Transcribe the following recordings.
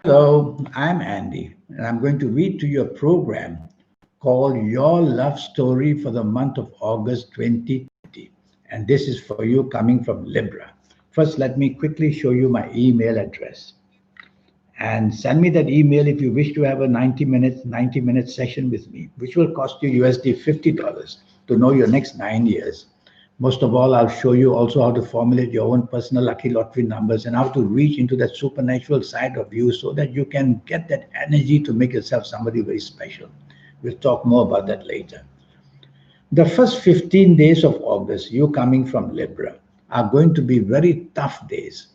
Hello, I'm Andy, and I'm going to read to you a program called Your Love Story for the month of August 2020. And this is for you coming from Libra. First, let me quickly show you my email address. And send me that email if you wish to have a 90-minute session with me, which will cost you USD $50 to know your next 9 years. Most of all, I'll show you also how to formulate your own personal lucky lottery numbers and how to reach into that supernatural side of you so that you can get that energy to make yourself somebody very special. We'll talk more about that later. The first 15 days of August, you coming from Libra, are going to be very tough days.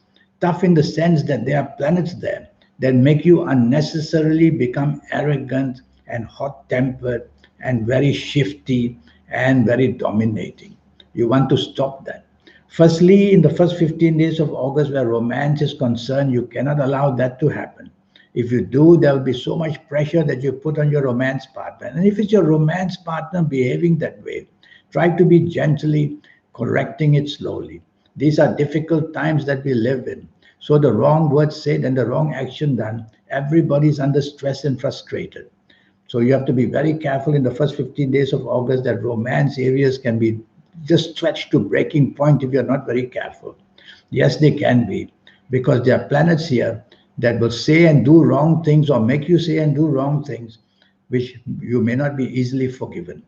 Tough in the sense that there are planets there that make you unnecessarily become arrogant and hot tempered and very shifty and very dominating. You want to stop that. Firstly, in the first 15 days of August, where romance is concerned, you cannot allow that to happen. If you do, there will be so much pressure that you put on your romance partner. And if it's your romance partner behaving that way, try to be gently correcting it slowly. These are difficult times that we live in. So the wrong word said and the wrong action done, everybody's under stress and frustrated. So you have to be very careful in the first 15 days of August that romance areas can be just stretched to breaking point if you're not very careful. Yes, they can be, because there are planets here that will say and do wrong things or make you say and do wrong things, which you may not be easily forgiven.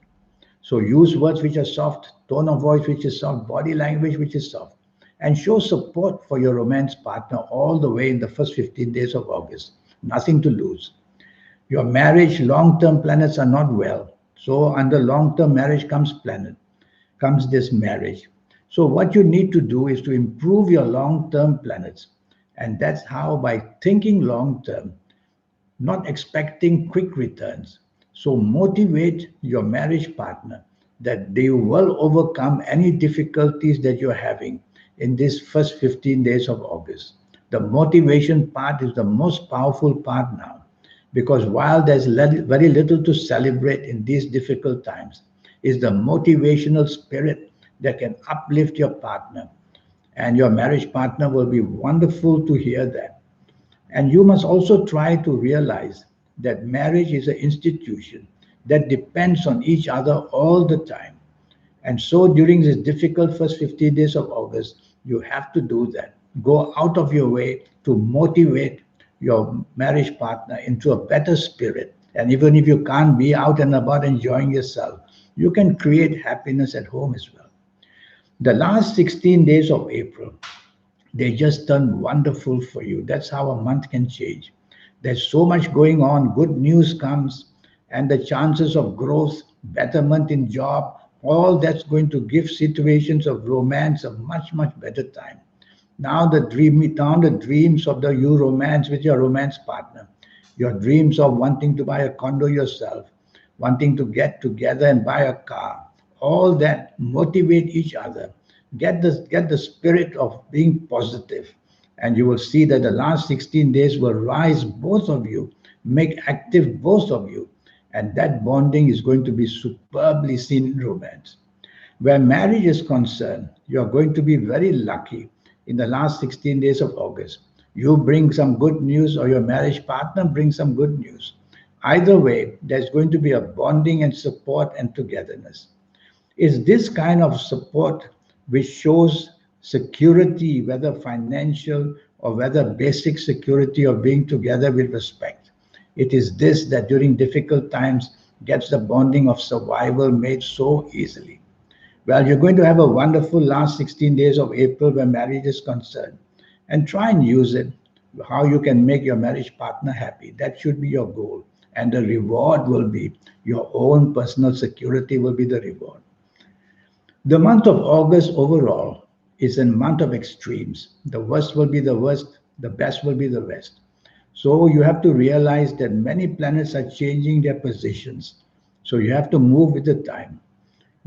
So use words which are soft, tone of voice which is soft, body language which is soft, and show support for your romance partner all the way in the first 15 days of August. Nothing to lose. Your marriage long-term planets are not well. So under long-term marriage comes this marriage. So what you need to do is to improve your long-term planets. And that's how, by thinking long-term, not expecting quick returns. So motivate your marriage partner that they will overcome any difficulties that you're having in this first 15 days of August. The motivation part is the most powerful part now, because while there's very little to celebrate in these difficult times, is the motivational spirit that can uplift your partner. And your marriage partner will be wonderful to hear that. And you must also try to realize that marriage is an institution that depends on each other all the time. And so during this difficult first 15 days of August, you have to do that. Go out of your way to motivate your marriage partner into a better spirit. And even if you can't be out and about enjoying yourself, you can create happiness at home as well. The last 16 days of April, they just turn wonderful for you. That's how a month can change. There's so much going on. Good news comes, and the chances of growth, betterment in job, all that's going to give situations of romance a much better time. Now the dreams of the you romance with your romance partner, your dreams of wanting to buy a condo yourself, wanting to get together and buy a car, all that motivate each other. Get the spirit of being positive, and you will see that the last 16 days will rise both of you, make active both of you, and that bonding is going to be superbly seen in romance. Where marriage is concerned, you are going to be very lucky in the last 16 days of August. You bring some good news, or your marriage partner brings some good news. Either way, there's going to be a bonding and support and togetherness. It's this kind of support which shows security, whether financial or whether basic security of being together with respect. It is this that during difficult times gets the bonding of survival made so easily. Well, you're going to have a wonderful last 16 days of April where marriage is concerned. And try and use it, how you can make your marriage partner happy. That should be your goal. And the reward will be your own personal security will be the reward. The month of August overall is a month of extremes. The worst will be the worst, the best will be the best. So you have to realize that many planets are changing their positions. So you have to move with the time.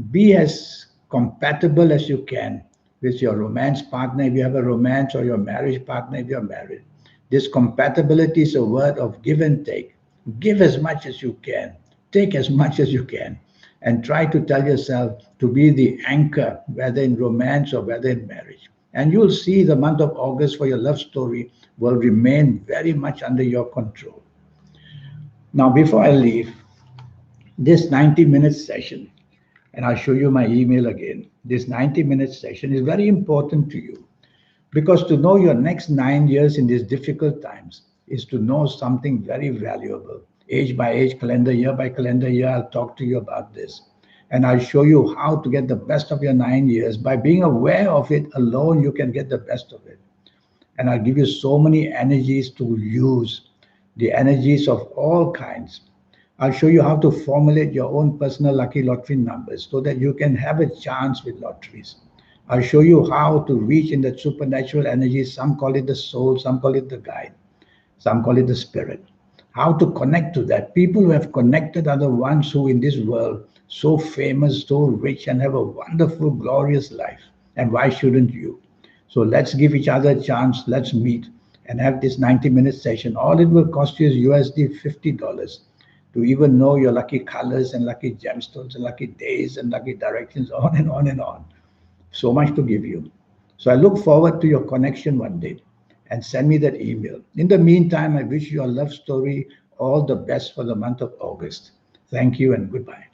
Be as compatible as you can with your romance partner if you have a romance, or your marriage partner if you're married. This compatibility is a word of give and take. Give as much as you can, take as much as you can, and try to tell yourself to be the anchor, whether in romance or whether in marriage. And you'll see the month of August for your love story will remain very much under your control. Now, before I leave this 90-minute session, and I'll show you my email again, this 90-minute session is very important to you because to know your next 9 years in these difficult times is to know something very valuable. Age by age, calendar year by calendar year, I'll talk to you about this. And I'll show you how to get the best of your 9 years. By being aware of it alone, you can get the best of it. And I'll give you so many energies to use, the energies of all kinds. I'll show you how to formulate your own personal lucky lottery numbers so that you can have a chance with lotteries. I'll show you how to reach in that supernatural energy. Some call it the soul, some call it the guide, some call it the spirit. How to connect to that. People who have connected are the ones who in this world so famous, so rich, and have a wonderful, glorious life. And why shouldn't you? So let's give each other a chance. Let's meet and have this 90-minute session. All it will cost you is USD $50 to even know your lucky colors and lucky gemstones and lucky days and lucky directions, on and on and on. So much to give you. So I look forward to your connection one day and send me that email. In the meantime, I wish you a love story all the best for the month of August. Thank you and goodbye.